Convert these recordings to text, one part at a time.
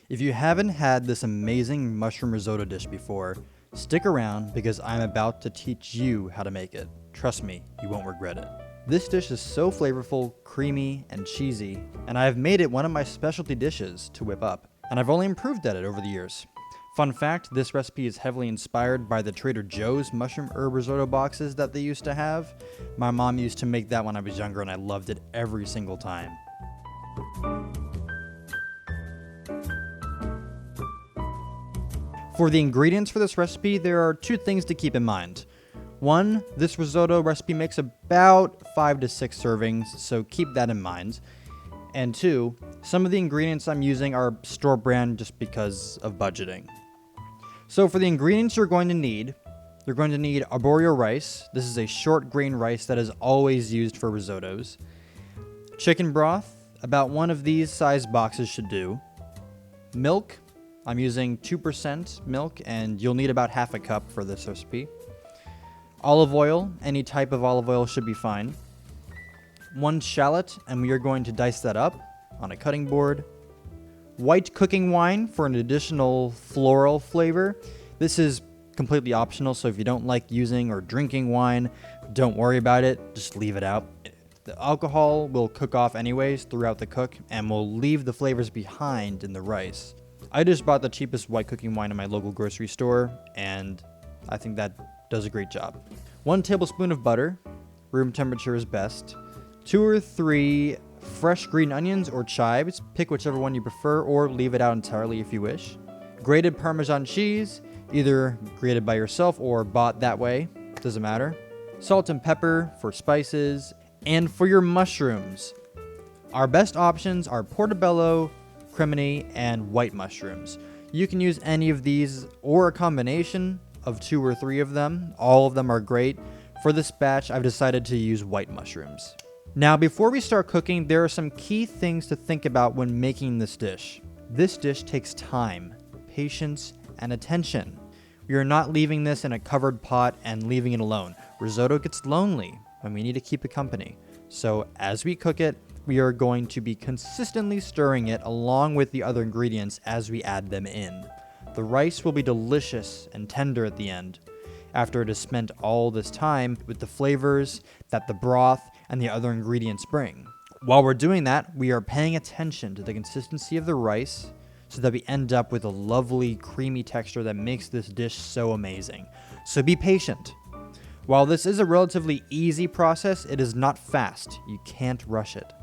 If you haven't had this amazing mushroom risotto dish before, stick around because I'm about to teach you how to make it. Trust me, you won't regret it. This dish is so flavorful, creamy, and cheesy, and I have made it one of my specialty dishes to whip up, and I've only improved at it over the years. Fun fact, this recipe is heavily inspired by the Trader Joe's mushroom herb risotto boxes that they used to have. My mom used to make that when I was younger and I loved it every single time. For the ingredients for this recipe, there are two things to keep in mind. One, this risotto recipe makes about 5 to 6 servings, so keep that in mind. And two, some of the ingredients I'm using are store brand just because of budgeting. So for the ingredients you're going to need arborio rice. This is a short grain rice that is always used for risottos. Chicken broth, about one of these size boxes should do. Milk, I'm using 2% milk, and you'll need about half a cup for this recipe. Olive oil, any type of olive oil should be fine. 1 shallot, and we are going to dice that up on a cutting board. White cooking wine for an additional floral flavor. This is completely optional, so if you don't like using or drinking wine, don't worry about it, just leave it out. The alcohol will cook off anyways throughout the cook, and will leave the flavors behind in the rice. I just bought the cheapest white cooking wine in my local grocery store, and I think that does a great job. 1 tablespoon of butter, room temperature is best. 2 or 3 fresh green onions or chives, pick whichever one you prefer or leave it out entirely if you wish. Grated parmesan cheese, either grated by yourself or bought that way, doesn't matter. Salt and pepper for spices, and for your mushrooms. Our best options are Portabello, Cremini, and white mushrooms. You can use any of these or a combination of 2 or 3 of them. All of them are great. For this batch, I've decided to use white mushrooms. Now, before we start cooking, there are some key things to think about when making this dish. This dish takes time, patience, and attention. We are not leaving this in a covered pot and leaving it alone. Risotto gets lonely, and we need to keep it company. So as we cook it, we are going to be consistently stirring it along with the other ingredients as we add them in. The rice will be delicious and tender at the end, after it has spent all this time with the flavors that the broth and the other ingredients bring. While we're doing that, we are paying attention to the consistency of the rice so that we end up with a lovely creamy texture that makes this dish so amazing. So be patient. While this is a relatively easy process, it is not fast. You can't rush it.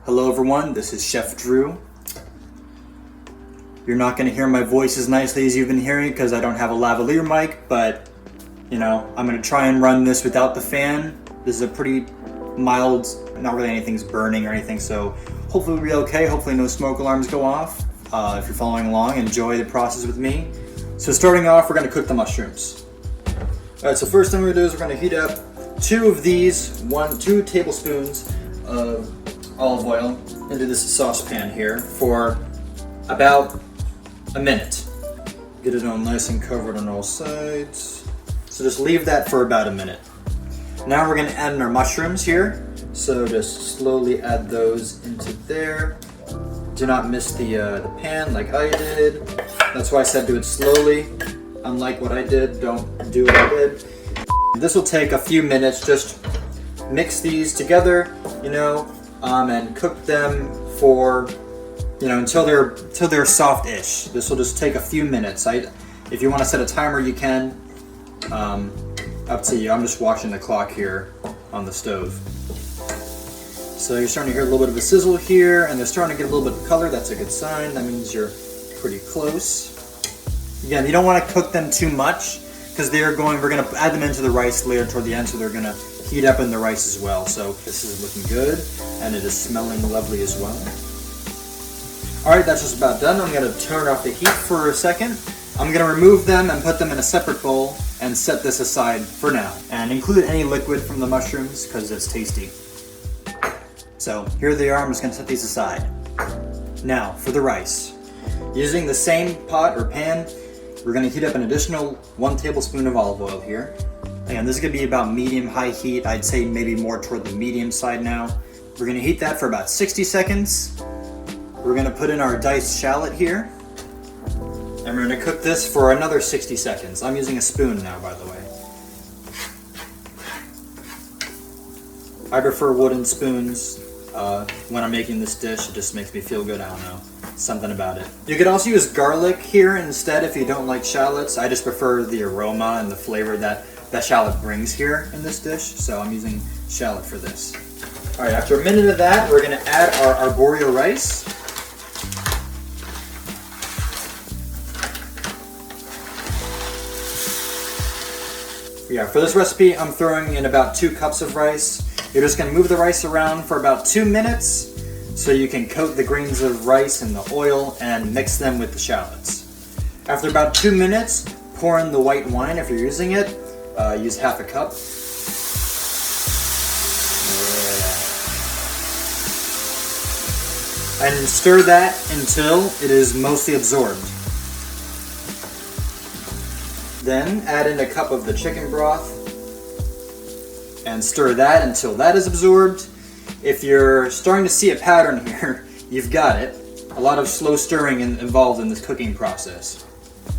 Hello everyone, this is Chef Drew. You're not going to hear my voice as nicely as you've been hearing because I don't have a lavalier mic, but I'm going to try and run this without the fan. This is a pretty mild, not really anything's burning or anything, so hopefully we'll be okay. Hopefully no smoke alarms go off. If you're following along, enjoy the process with me. So starting off, we're going to cook the mushrooms. Alright, so first thing we're going to do is we're going to heat up 2 of these, 2 tablespoons of olive oil into this saucepan here for about a minute. Get it all nice and covered on all sides. So just leave that for about a minute. Now we're going to add in our mushrooms here. So just slowly add those into there. Do not miss the pan like I did. That's why I said do it slowly. Unlike what I did, don't do what I did. This will take a few minutes. Just mix these together, and cook them for until they're soft-ish. This will just take a few minutes. If you want to set a timer, you can. Up to you. I'm just watching the clock here on the stove. So you're starting to hear a little bit of a sizzle here, and they're starting to get a little bit of color. That's a good sign. That means you're pretty close. Again, you don't want to cook them too much because we're going to add them into the rice later toward the end, so they're going to heat up in the rice as well. So this is looking good, and it is smelling lovely as well. Alright, that's just about done. I'm going to turn off the heat for a second. I'm going to remove them and put them in a separate bowl and set this aside for now. And include any liquid from the mushrooms because it's tasty. So here they are. I'm just going to set these aside. Now for the rice. Using the same pot or pan, we're going to heat up an additional 1 tablespoon of olive oil here. Again, this is going to be about medium-high heat. I'd say maybe more toward the medium side now. We're going to heat that for about 60 seconds. we're gonna put in our diced shallot here. And we're gonna cook this for another 60 seconds. I'm using a spoon now, by the way. I prefer wooden spoons when I'm making this dish. It just makes me feel good, I don't know. Something about it. You could also use garlic here instead if you don't like shallots. I just prefer the aroma and the flavor that shallot brings here in this dish, so I'm using shallot for this. All right, after a minute of that, we're gonna add our arborio rice. Yeah, for this recipe, I'm throwing in about 2 cups of rice. You're just gonna move the rice around for about 2 minutes so you can coat the grains of rice in the oil and mix them with the shallots. After about 2 minutes, pour in the white wine if you're using it. Use half a cup. Yeah. And stir that until it is mostly absorbed. Then add in a cup of the chicken broth and stir that until that is absorbed. If you're starting to see a pattern here, you've got it. A lot of slow stirring involved in this cooking process.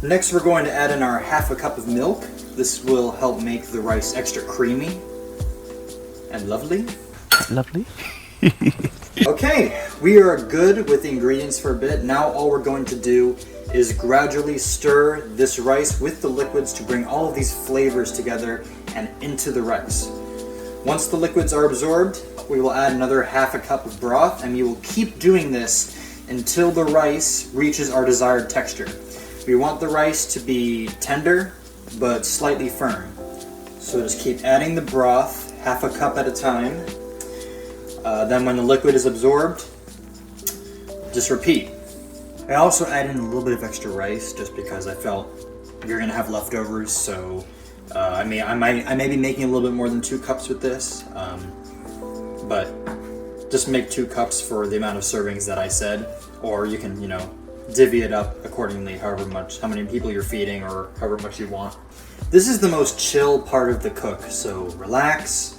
Next, we're going to add in our half a cup of milk. This will help make the rice extra creamy and lovely. Lovely. Okay, we are good with the ingredients for a bit. Now all we're going to do is gradually stir this rice with the liquids to bring all of these flavors together and into the rice. Once the liquids are absorbed, we will add another half a cup of broth, and we will keep doing this until the rice reaches our desired texture. We want the rice to be tender, but slightly firm. So just keep adding the broth, half a cup at a time. Then when the liquid is absorbed, just repeat. I also added in a little bit of extra rice just because I felt you're gonna have leftovers, so I may be making a little bit more than 2 cups with this, but just make 2 cups for the amount of servings that I said, or you can, divvy it up accordingly, how many people you're feeding, or however much you want. This is the most chill part of the cook, so relax,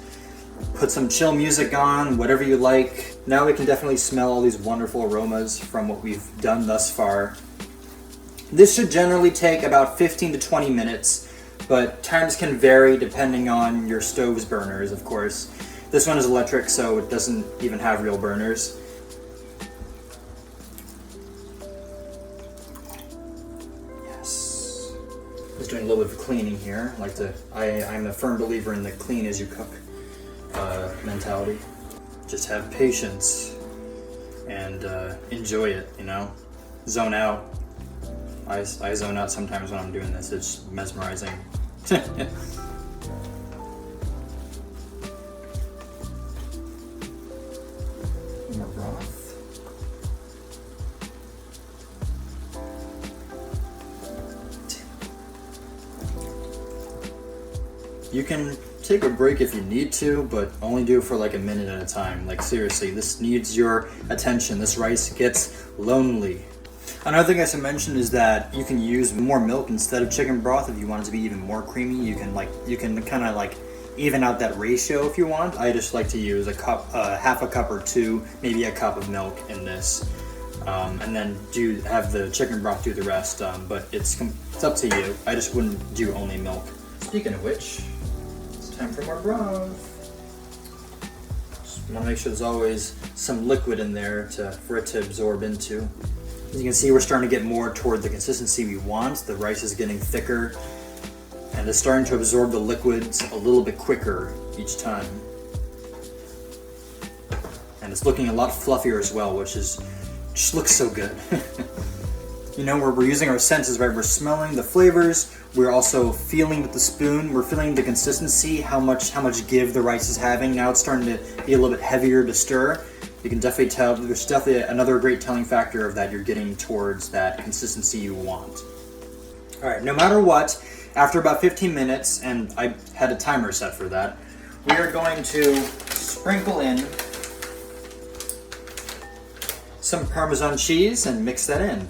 put some chill music on, whatever you like. Now we can definitely smell all these wonderful aromas from what we've done thus far. This should generally take about 15 to 20 minutes, but times can vary depending on your stove's burners, of course. This one is electric, so it doesn't even have real burners. Yes. Just doing a little bit of cleaning here. I'm a firm believer in the clean as you cook mentality. Just have patience and enjoy it, Zone out. I zone out sometimes when I'm doing this. It's mesmerizing. More broth. You can take a break if you need to, but only do it for like a minute at a time. Like seriously, this needs your attention. This rice gets lonely. Another thing I should mention is that you can use more milk instead of chicken broth if you want it to be even more creamy. You can kind of like even out that ratio if you want. I just like to use a cup, half a cup or 2, maybe a cup of milk in this, and then have the chicken broth do the rest. But it's up to you. I just wouldn't do only milk. Speaking of which, it's time for more broth. Just want to make sure there's always some liquid in there for it to absorb into. As you can see, we're starting to get more toward the consistency we want. The rice is getting thicker, and it's starting to absorb the liquids a little bit quicker each time. And it's looking a lot fluffier as well, which just looks so good. We're using our senses, right? We're smelling the flavors. We're also feeling with the spoon. We're feeling the consistency, how much give the rice is having. Now it's starting to be a little bit heavier to stir. You can definitely tell, there's definitely another great telling factor of that you're getting towards that consistency you want. All right, no matter what, after about 15 minutes, and I had a timer set for that, we are going to sprinkle in some Parmesan cheese and mix that in.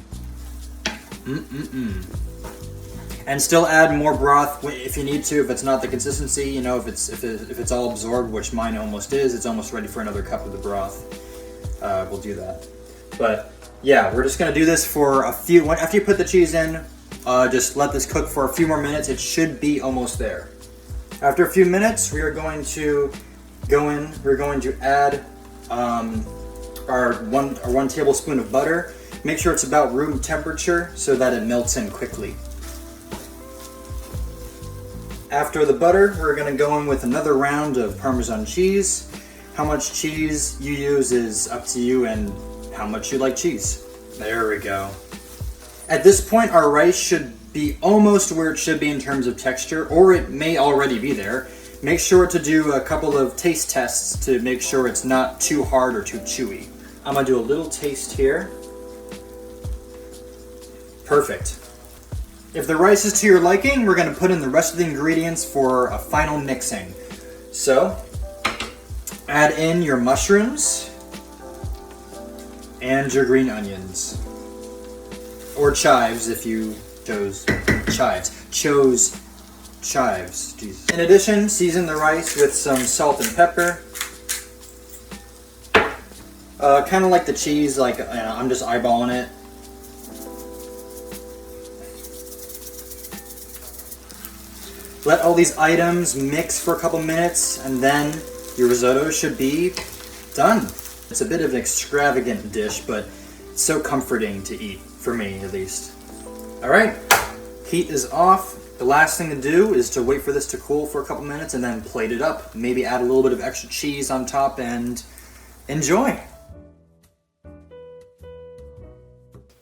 And still add more broth if you need to, if it's not the consistency, if it's all absorbed, which mine almost is, it's almost ready for another cup of the broth. We'll do that. But yeah, we're just gonna do this for after you put the cheese in, just let this cook for a few more minutes. It should be almost there. After a few minutes, we are going to add our one tablespoon of butter. Make sure it's about room temperature so that it melts in quickly. After the butter, we're going to go in with another round of Parmesan cheese. How much cheese you use is up to you and how much you like cheese. There we go. At this point, our rice should be almost where it should be in terms of texture, or it may already be there. Make sure to do a couple of taste tests to make sure it's not too hard or too chewy. I'm going to do a little taste here. Perfect. If the rice is to your liking, we're going to put in the rest of the ingredients for a final mixing. So, add in your mushrooms and your green onions. Or chives if you chose chives. Jesus. In addition, season the rice with some salt and pepper. Kind of like the cheese, like I'm just eyeballing it. Let all these items mix for a couple minutes, and then your risotto should be done. It's a bit of an extravagant dish, but it's so comforting to eat, for me at least. All right, heat is off. The last thing to do is to wait for this to cool for a couple minutes and then plate it up. Maybe add a little bit of extra cheese on top and enjoy.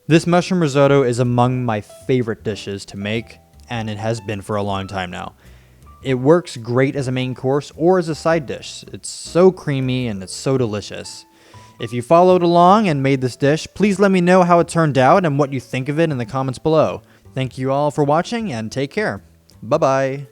This mushroom risotto is among my favorite dishes to make, and it has been for a long time now. It works great as a main course or as a side dish. It's so creamy and it's so delicious. If you followed along and made this dish, please let me know how it turned out and what you think of it in the comments below. Thank you all for watching and take care. Bye-bye.